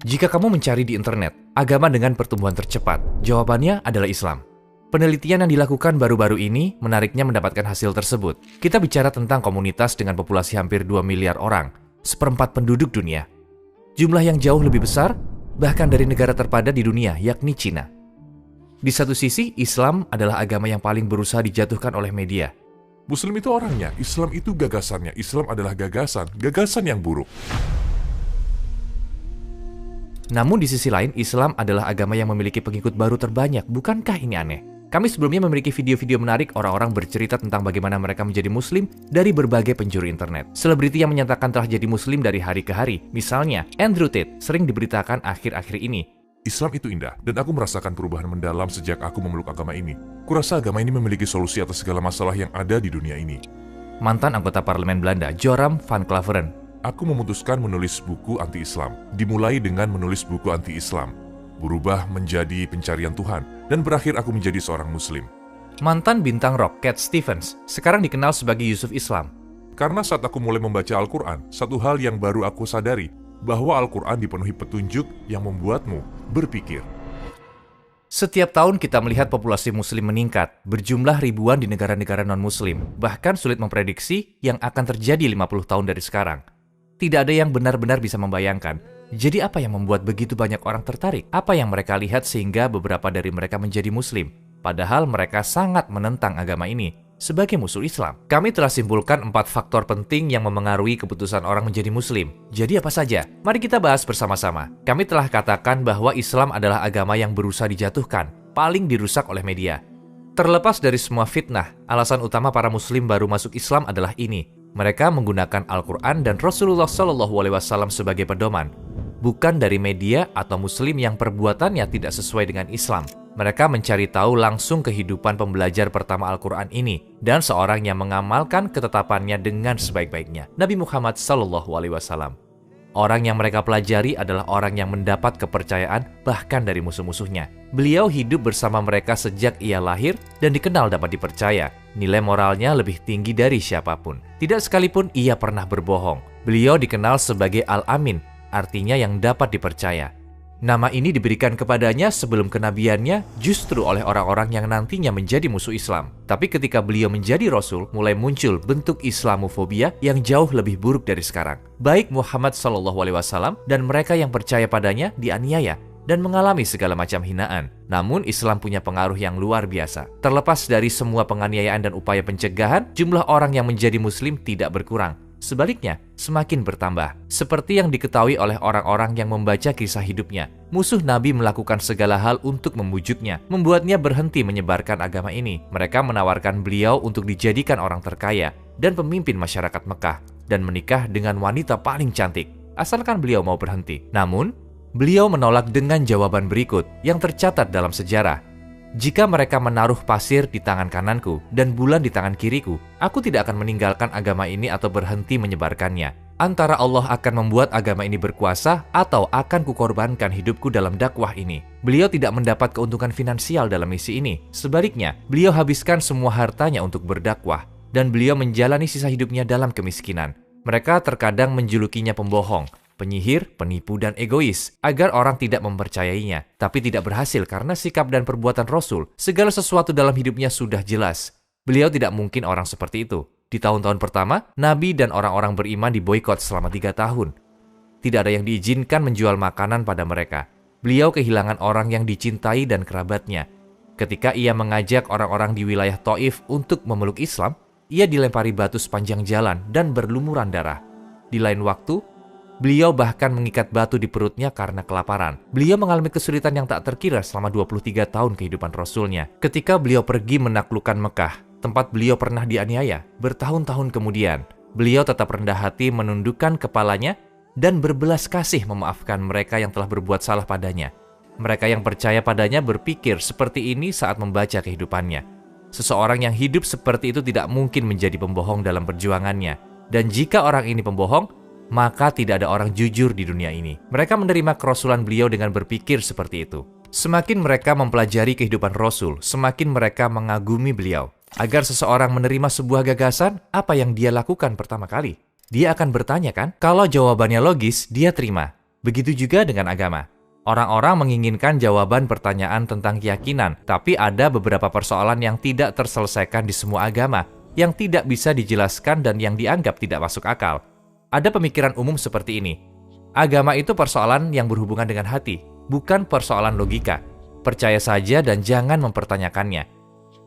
Jika kamu mencari di internet, agama dengan pertumbuhan tercepat, jawabannya adalah Islam. Penelitian yang dilakukan baru-baru ini menariknya mendapatkan hasil tersebut. Kita bicara tentang komunitas dengan populasi hampir 2 miliar orang, seperempat penduduk dunia. Jumlah yang jauh lebih besar, bahkan dari negara terpadat di dunia, yakni Cina. Di satu sisi, Islam adalah agama yang paling berusaha dijatuhkan oleh media. Muslim itu orangnya, Islam itu gagasannya. Islam adalah gagasan yang buruk. Namun di sisi lain, Islam adalah agama yang memiliki pengikut baru terbanyak. Bukankah ini aneh? Kami sebelumnya memiliki video-video menarik orang-orang bercerita tentang bagaimana mereka menjadi Muslim dari berbagai penjuru internet. Selebriti yang menyatakan telah jadi Muslim dari hari ke hari. Misalnya, Andrew Tate sering diberitakan akhir-akhir ini. Islam itu indah, dan aku merasakan perubahan mendalam sejak aku memeluk agama ini. Kurasa agama ini memiliki solusi atas segala masalah yang ada di dunia ini. Mantan anggota parlemen Belanda, Joram van Klaveren. Aku memutuskan menulis buku anti-Islam. Dimulai dengan menulis buku anti-Islam. Berubah menjadi pencarian Tuhan, dan berakhir aku menjadi seorang Muslim. Mantan bintang rock Cat Stevens, sekarang dikenal sebagai Yusuf Islam. Karena saat aku mulai membaca Al-Quran, satu hal yang baru aku sadari, bahwa Al-Quran dipenuhi petunjuk yang membuatmu berpikir. Setiap tahun kita melihat populasi Muslim meningkat, berjumlah ribuan di negara-negara non-Muslim. Bahkan sulit memprediksi yang akan terjadi 50 tahun dari sekarang. Tidak ada yang benar-benar bisa membayangkan. Jadi apa yang membuat begitu banyak orang tertarik? Apa yang mereka lihat sehingga beberapa dari mereka menjadi Muslim? Padahal mereka sangat menentang agama ini. Sebagai musuh Islam, kami telah simpulkan 4 faktor penting yang memengaruhi keputusan orang menjadi Muslim. Jadi apa saja? Mari kita bahas bersama-sama. Kami telah katakan bahwa Islam adalah agama yang berusaha dijatuhkan, paling dirusak oleh media. Terlepas dari semua fitnah, alasan utama para Muslim baru masuk Islam adalah ini. Mereka menggunakan Al-Quran dan Rasulullah SAW sebagai pedoman, bukan dari media atau Muslim yang perbuatannya tidak sesuai dengan Islam. Mereka mencari tahu langsung kehidupan pembelajar pertama Al-Quran ini dan seorang yang mengamalkan ketetapannya dengan sebaik-baiknya, Nabi Muhammad SAW. Orang yang mereka pelajari adalah orang yang mendapat kepercayaan bahkan dari musuh-musuhnya. Beliau hidup bersama mereka sejak ia lahir dan dikenal dapat dipercaya. Nilai moralnya lebih tinggi dari siapapun. Tidak sekalipun ia pernah berbohong. Beliau dikenal sebagai Al-Amin, artinya yang dapat dipercaya. Nama ini diberikan kepadanya sebelum kenabiannya justru oleh orang-orang yang nantinya menjadi musuh Islam. Tapi ketika beliau menjadi Rasul, mulai muncul bentuk Islamofobia yang jauh lebih buruk dari sekarang. Baik Muhammad SAW dan mereka yang percaya padanya dianiaya dan mengalami segala macam hinaan. Namun Islam punya pengaruh yang luar biasa. Terlepas dari semua penganiayaan dan upaya pencegahan, jumlah orang yang menjadi Muslim tidak berkurang. Sebaliknya, semakin bertambah. Seperti yang diketahui oleh orang-orang yang membaca kisah hidupnya, musuh Nabi melakukan segala hal untuk membujuknya, membuatnya berhenti menyebarkan agama ini. Mereka menawarkan beliau untuk dijadikan orang terkaya dan pemimpin masyarakat Mekah, dan menikah dengan wanita paling cantik, asalkan beliau mau berhenti. Namun, beliau menolak dengan jawaban berikut yang tercatat dalam sejarah. Jika mereka menaruh pasir di tangan kananku dan bulan di tangan kiriku, aku tidak akan meninggalkan agama ini atau berhenti menyebarkannya. Antara Allah akan membuat agama ini berkuasa atau akan kukorbankan hidupku dalam dakwah ini. Beliau tidak mendapat keuntungan finansial dalam misi ini. Sebaliknya, beliau habiskan semua hartanya untuk berdakwah dan beliau menjalani sisa hidupnya dalam kemiskinan. Mereka terkadang menjulukinya pembohong, penyihir, penipu, dan egois, agar orang tidak mempercayainya. Tapi tidak berhasil karena sikap dan perbuatan Rasul. Segala sesuatu dalam hidupnya sudah jelas. Beliau tidak mungkin orang seperti itu. Di tahun-tahun pertama, Nabi dan orang-orang beriman diboikot selama 3 tahun. Tidak ada yang diizinkan menjual makanan pada mereka. Beliau kehilangan orang yang dicintai dan kerabatnya. Ketika ia mengajak orang-orang di wilayah Taif untuk memeluk Islam, ia dilempari batu sepanjang jalan dan berlumuran darah. Di lain waktu, beliau bahkan mengikat batu di perutnya karena kelaparan. Beliau mengalami kesulitan yang tak terkira selama 23 tahun kehidupan Rasulnya. Ketika beliau pergi menaklukkan Mekah, tempat beliau pernah dianiaya, bertahun-tahun kemudian, beliau tetap rendah hati menundukkan kepalanya dan berbelas kasih memaafkan mereka yang telah berbuat salah padanya. Mereka yang percaya padanya berpikir seperti ini saat membaca kehidupannya. Seseorang yang hidup seperti itu tidak mungkin menjadi pembohong dalam perjuangannya. Dan jika orang ini pembohong, maka tidak ada orang jujur di dunia ini. Mereka menerima kerasulan beliau dengan berpikir seperti itu. Semakin mereka mempelajari kehidupan Rasul, semakin mereka mengagumi beliau. Agar seseorang menerima sebuah gagasan, apa yang dia lakukan pertama kali? Dia akan bertanya kan? Kalau jawabannya logis, dia terima. Begitu juga dengan agama. Orang-orang menginginkan jawaban pertanyaan tentang keyakinan, tapi ada beberapa persoalan yang tidak terselesaikan di semua agama, yang tidak bisa dijelaskan dan yang dianggap tidak masuk akal. Ada pemikiran umum seperti ini. Agama itu persoalan yang berhubungan dengan hati, bukan persoalan logika. Percaya saja dan jangan mempertanyakannya.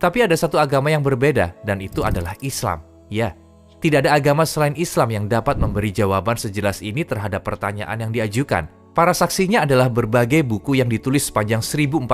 Tapi ada satu agama yang berbeda, dan itu adalah Islam. Ya, tidak ada agama selain Islam yang dapat memberi jawaban sejelas ini terhadap pertanyaan yang diajukan. Para saksinya adalah berbagai buku yang ditulis sepanjang 1400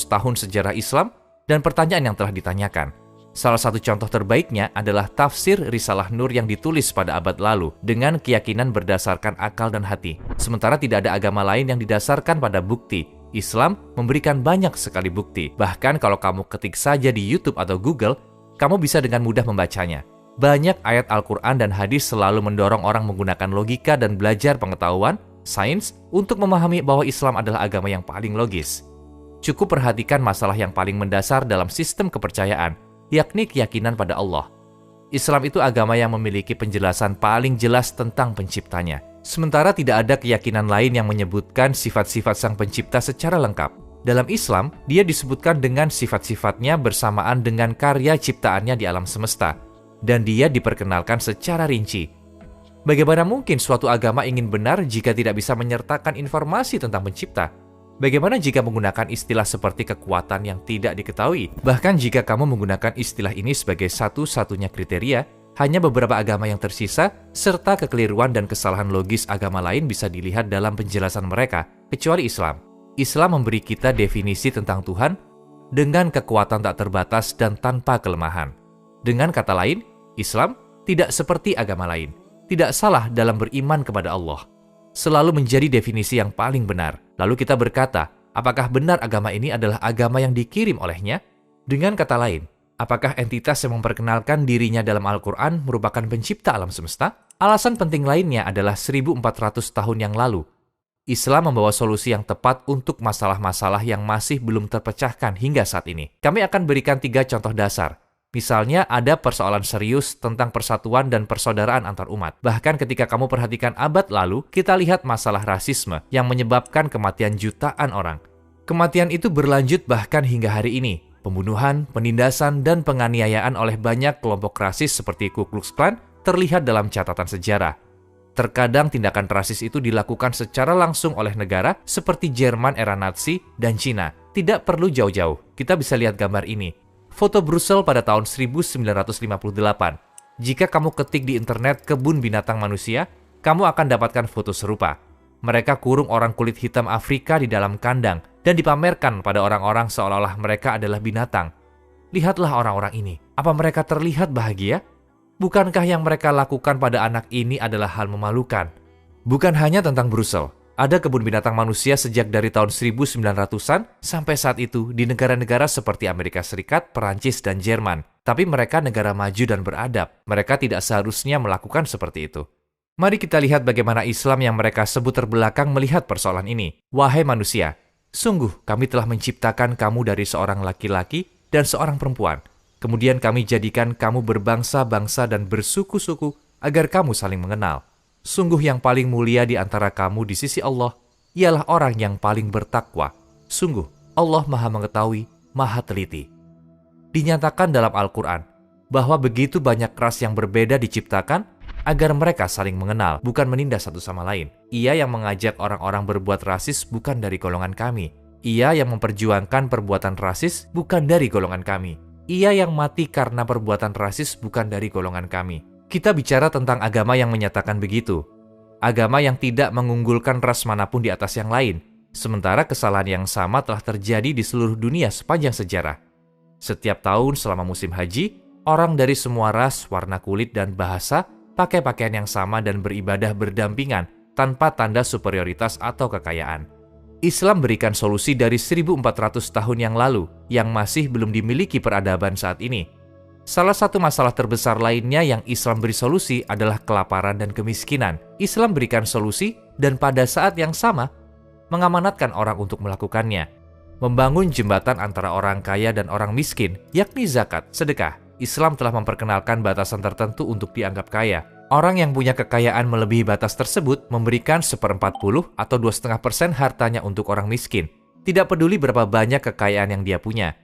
tahun sejarah Islam dan pertanyaan yang telah ditanyakan. Salah satu contoh terbaiknya adalah tafsir Risalah Nur yang ditulis pada abad lalu dengan keyakinan berdasarkan akal dan hati. Sementara tidak ada agama lain yang didasarkan pada bukti. Islam memberikan banyak sekali bukti. Bahkan kalau kamu ketik saja di YouTube atau Google, kamu bisa dengan mudah membacanya. Banyak ayat Al-Quran dan hadis selalu mendorong orang menggunakan logika dan belajar pengetahuan, sains, untuk memahami bahwa Islam adalah agama yang paling logis. Cukup perhatikan masalah yang paling mendasar dalam sistem kepercayaan, yakni keyakinan pada Allah. Islam itu agama yang memiliki penjelasan paling jelas tentang penciptanya. Sementara tidak ada keyakinan lain yang menyebutkan sifat-sifat sang pencipta secara lengkap. Dalam Islam, dia disebutkan dengan sifat-sifatnya bersamaan dengan karya ciptaannya di alam semesta, dan dia diperkenalkan secara rinci. Bagaimana mungkin suatu agama ingin benar jika tidak bisa menyertakan informasi tentang pencipta? Bagaimana jika menggunakan istilah seperti kekuatan yang tidak diketahui? Bahkan jika kamu menggunakan istilah ini sebagai satu-satunya kriteria, hanya beberapa agama yang tersisa, serta kekeliruan dan kesalahan logis agama lain bisa dilihat dalam penjelasan mereka, kecuali Islam. Islam memberi kita definisi tentang Tuhan dengan kekuatan tak terbatas dan tanpa kelemahan. Dengan kata lain, Islam tidak seperti agama lain. Tidak salah dalam beriman kepada Allah. Selalu menjadi definisi yang paling benar. Lalu kita berkata, apakah benar agama ini adalah agama yang dikirim olehnya? Dengan kata lain, apakah entitas yang memperkenalkan dirinya dalam Al-Quran merupakan pencipta alam semesta? Alasan penting lainnya adalah 1400 tahun yang lalu. Islam membawa solusi yang tepat untuk masalah-masalah yang masih belum terpecahkan hingga saat ini. Kami akan berikan 3 contoh dasar. Misalnya ada persoalan serius tentang persatuan dan persaudaraan antar umat. Bahkan ketika kamu perhatikan abad lalu, kita lihat masalah rasisme yang menyebabkan kematian jutaan orang. Kematian itu berlanjut bahkan hingga hari ini. Pembunuhan, penindasan, dan penganiayaan oleh banyak kelompok rasis seperti Ku Klux Klan terlihat dalam catatan sejarah. Terkadang tindakan rasis itu dilakukan secara langsung oleh negara seperti Jerman era Nazi dan Cina. Tidak perlu jauh-jauh, kita bisa lihat gambar ini. Foto Brussels pada tahun 1958. Jika kamu ketik di internet kebun binatang manusia, kamu akan dapatkan foto serupa. Mereka kurung orang kulit hitam Afrika di dalam kandang dan dipamerkan pada orang-orang seolah-olah mereka adalah binatang. Lihatlah orang-orang ini. Apa mereka terlihat bahagia? Bukankah yang mereka lakukan pada anak ini adalah hal memalukan? Bukan hanya tentang Brussels. Ada kebun binatang manusia sejak dari tahun 1900-an sampai saat itu di negara-negara seperti Amerika Serikat, Perancis, dan Jerman. Tapi mereka negara maju dan beradab. Mereka tidak seharusnya melakukan seperti itu. Mari kita lihat bagaimana Islam yang mereka sebut terbelakang melihat persoalan ini. Wahai manusia, sungguh kami telah menciptakan kamu dari seorang laki-laki dan seorang perempuan. Kemudian kami jadikan kamu berbangsa-bangsa dan bersuku-suku agar kamu saling mengenal. Sungguh yang paling mulia di antara kamu di sisi Allah ialah orang yang paling bertakwa. Sungguh Allah Maha Mengetahui, Maha Teliti. Dinyatakan dalam Al-Quran bahwa begitu banyak ras yang berbeda diciptakan agar mereka saling mengenal, bukan menindas satu sama lain. Ia yang mengajak orang-orang berbuat rasis bukan dari golongan kami. Ia yang memperjuangkan perbuatan rasis bukan dari golongan kami. Ia yang mati karena perbuatan rasis bukan dari golongan kami. Kita bicara tentang agama yang menyatakan begitu. Agama yang tidak mengunggulkan ras manapun di atas yang lain. Sementara kesalahan yang sama telah terjadi di seluruh dunia sepanjang sejarah. Setiap tahun selama musim haji, orang dari semua ras, warna kulit, dan bahasa pakai pakaian yang sama dan beribadah berdampingan tanpa tanda superioritas atau kekayaan. Islam berikan solusi dari 1400 tahun yang lalu yang masih belum dimiliki peradaban saat ini. Salah satu masalah terbesar lainnya yang Islam beri solusi adalah kelaparan dan kemiskinan. Islam berikan solusi dan pada saat yang sama mengamanatkan orang untuk melakukannya. Membangun jembatan antara orang kaya dan orang miskin, yakni zakat, sedekah. Islam telah memperkenalkan batasan tertentu untuk dianggap kaya. Orang yang punya kekayaan melebihi batas tersebut memberikan 1/40 atau 2,5% hartanya untuk orang miskin. Tidak peduli berapa banyak kekayaan yang dia punya.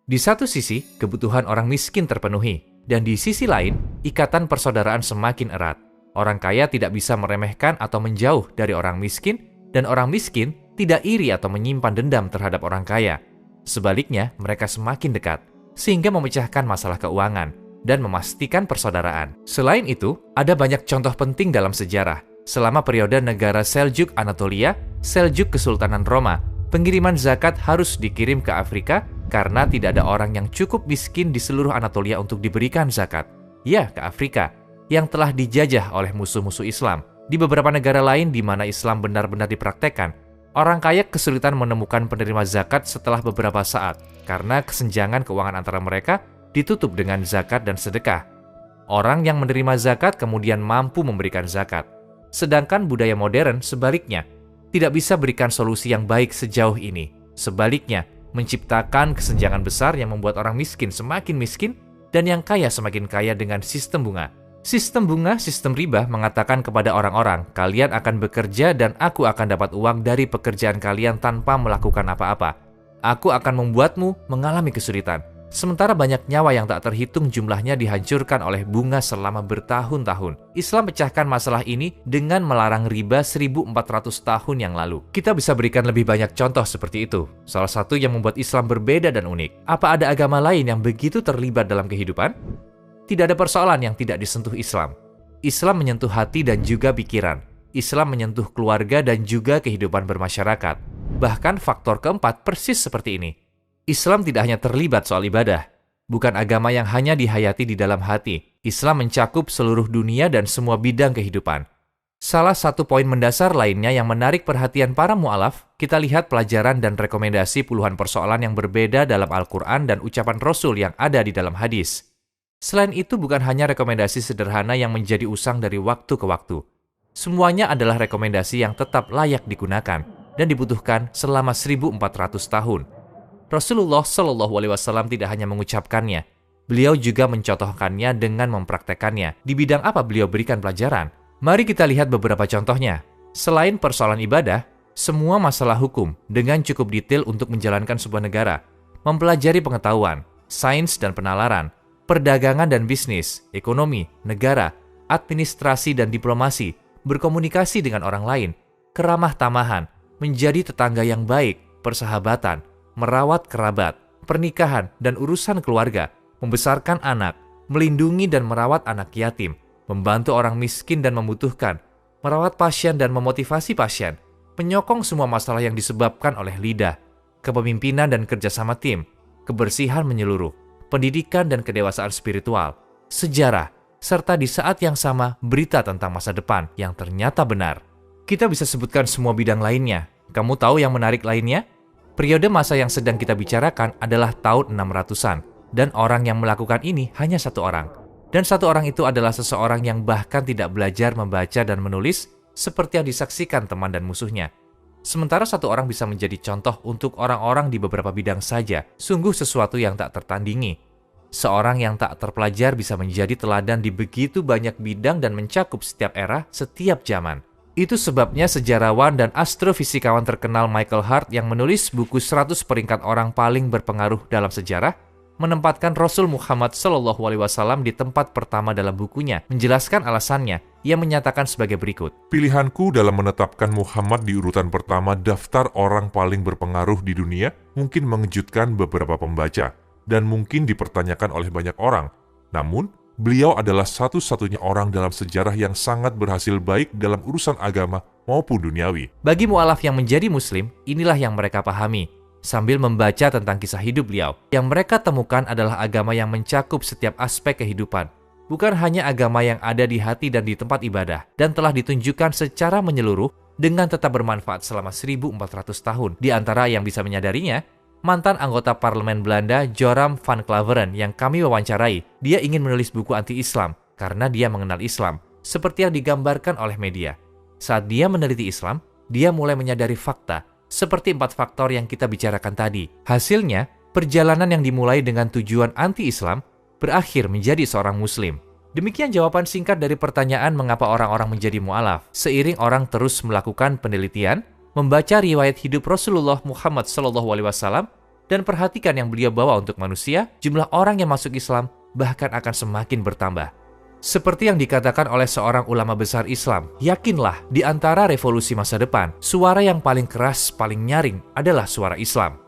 Di satu sisi, kebutuhan orang miskin terpenuhi. Dan di sisi lain, ikatan persaudaraan semakin erat. Orang kaya tidak bisa meremehkan atau menjauh dari orang miskin, dan orang miskin tidak iri atau menyimpan dendam terhadap orang kaya. Sebaliknya, mereka semakin dekat, sehingga memecahkan masalah keuangan dan memastikan persaudaraan. Selain itu, ada banyak contoh penting dalam sejarah. Selama periode negara Seljuk Anatolia, Seljuk Kesultanan Roma, pengiriman zakat harus dikirim ke Afrika karena tidak ada orang yang cukup miskin di seluruh Anatolia untuk diberikan zakat. Ya, ke Afrika, yang telah dijajah oleh musuh-musuh Islam. Di beberapa negara lain di mana Islam benar-benar dipraktekkan, orang kaya kesulitan menemukan penerima zakat setelah beberapa saat karena kesenjangan keuangan antara mereka ditutup dengan zakat dan sedekah. Orang yang menerima zakat kemudian mampu memberikan zakat. Sedangkan budaya modern sebaliknya, tidak bisa berikan solusi yang baik sejauh ini. Sebaliknya, menciptakan kesenjangan besar yang membuat orang miskin semakin miskin dan yang kaya semakin kaya dengan sistem bunga. Sistem bunga, sistem riba mengatakan kepada orang-orang, kalian akan bekerja dan aku akan dapat uang dari pekerjaan kalian tanpa melakukan apa-apa. Aku akan membuatmu mengalami kesulitan. Sementara banyak nyawa yang tak terhitung jumlahnya dihancurkan oleh bunga selama bertahun-tahun. Islam pecahkan masalah ini dengan melarang riba 1400 tahun yang lalu. Kita bisa berikan lebih banyak contoh seperti itu. Salah satu yang membuat Islam berbeda dan unik. Apa ada agama lain yang begitu terlibat dalam kehidupan? Tidak ada persoalan yang tidak disentuh Islam. Islam menyentuh hati dan juga pikiran. Islam menyentuh keluarga dan juga kehidupan bermasyarakat. Bahkan faktor keempat persis seperti ini. Islam tidak hanya terlibat soal ibadah, bukan agama yang hanya dihayati di dalam hati. Islam mencakup seluruh dunia dan semua bidang kehidupan. Salah satu poin mendasar lainnya yang menarik perhatian para mu'alaf, kita lihat pelajaran dan rekomendasi puluhan persoalan yang berbeda dalam Al-Quran dan ucapan Rasul yang ada di dalam hadis. Selain itu, bukan hanya rekomendasi sederhana yang menjadi usang dari waktu ke waktu. Semuanya adalah rekomendasi yang tetap layak digunakan dan dibutuhkan selama 1400 tahun. Rasulullah Shallallahu Alaihi Wasallam tidak hanya mengucapkannya, beliau juga mencontohkannya dengan mempraktekannya. Di bidang apa beliau berikan pelajaran? Mari kita lihat beberapa contohnya. Selain persoalan ibadah, semua masalah hukum dengan cukup detail untuk menjalankan sebuah negara, mempelajari pengetahuan, sains dan penalaran, perdagangan dan bisnis, ekonomi, negara, administrasi dan diplomasi, berkomunikasi dengan orang lain, keramah tamahan, menjadi tetangga yang baik, persahabatan, merawat kerabat, pernikahan dan urusan keluarga, membesarkan anak, melindungi dan merawat anak yatim, membantu orang miskin dan membutuhkan, merawat pasien dan memotivasi pasien, menyokong semua masalah yang disebabkan oleh lidah, kepemimpinan dan kerjasama tim, kebersihan menyeluruh, pendidikan dan kedewasaan spiritual, sejarah, serta di saat yang sama berita tentang masa depan yang ternyata benar. Kita bisa sebutkan semua bidang lainnya. Kamu tahu yang menarik lainnya? Periode masa yang sedang kita bicarakan adalah tahun 600-an, dan orang yang melakukan ini hanya satu orang. Dan satu orang itu adalah seseorang yang bahkan tidak belajar membaca dan menulis seperti yang disaksikan teman dan musuhnya. Sementara satu orang bisa menjadi contoh untuk orang-orang di beberapa bidang saja, sungguh sesuatu yang tak tertandingi. Seorang yang tak terpelajar bisa menjadi teladan di begitu banyak bidang dan mencakup setiap era, setiap zaman. Itu sebabnya sejarawan dan astrofisikawan terkenal Michael Hart yang menulis buku 100 peringkat orang paling berpengaruh dalam sejarah, menempatkan Rasul Muhammad SAW di tempat pertama dalam bukunya. Menjelaskan alasannya, ia menyatakan sebagai berikut. Pilihanku dalam menetapkan Muhammad di urutan pertama daftar orang paling berpengaruh di dunia mungkin mengejutkan beberapa pembaca dan mungkin dipertanyakan oleh banyak orang. Namun, beliau adalah satu-satunya orang dalam sejarah yang sangat berhasil baik dalam urusan agama maupun duniawi. Bagi mu'alaf yang menjadi muslim, inilah yang mereka pahami. Sambil membaca tentang kisah hidup beliau, yang mereka temukan adalah agama yang mencakup setiap aspek kehidupan. Bukan hanya agama yang ada di hati dan di tempat ibadah, dan telah ditunjukkan secara menyeluruh dengan tetap bermanfaat selama 1400 tahun. Di antara yang bisa menyadarinya, mantan anggota parlemen Belanda Joram van Klaveren yang kami wawancarai, dia ingin menulis buku anti-Islam karena dia mengenal Islam, seperti yang digambarkan oleh media. Saat dia meneliti Islam, dia mulai menyadari fakta, seperti 4 faktor yang kita bicarakan tadi. Hasilnya, perjalanan yang dimulai dengan tujuan anti-Islam berakhir menjadi seorang muslim. Demikian jawaban singkat dari pertanyaan mengapa orang-orang menjadi mu'alaf. Seiring orang terus melakukan penelitian, membaca riwayat hidup Rasulullah Muhammad SAW, dan perhatikan yang beliau bawa untuk manusia, jumlah orang yang masuk Islam bahkan akan semakin bertambah. Seperti yang dikatakan oleh seorang ulama besar Islam, yakinlah di antara revolusi masa depan, suara yang paling keras, paling nyaring adalah suara Islam.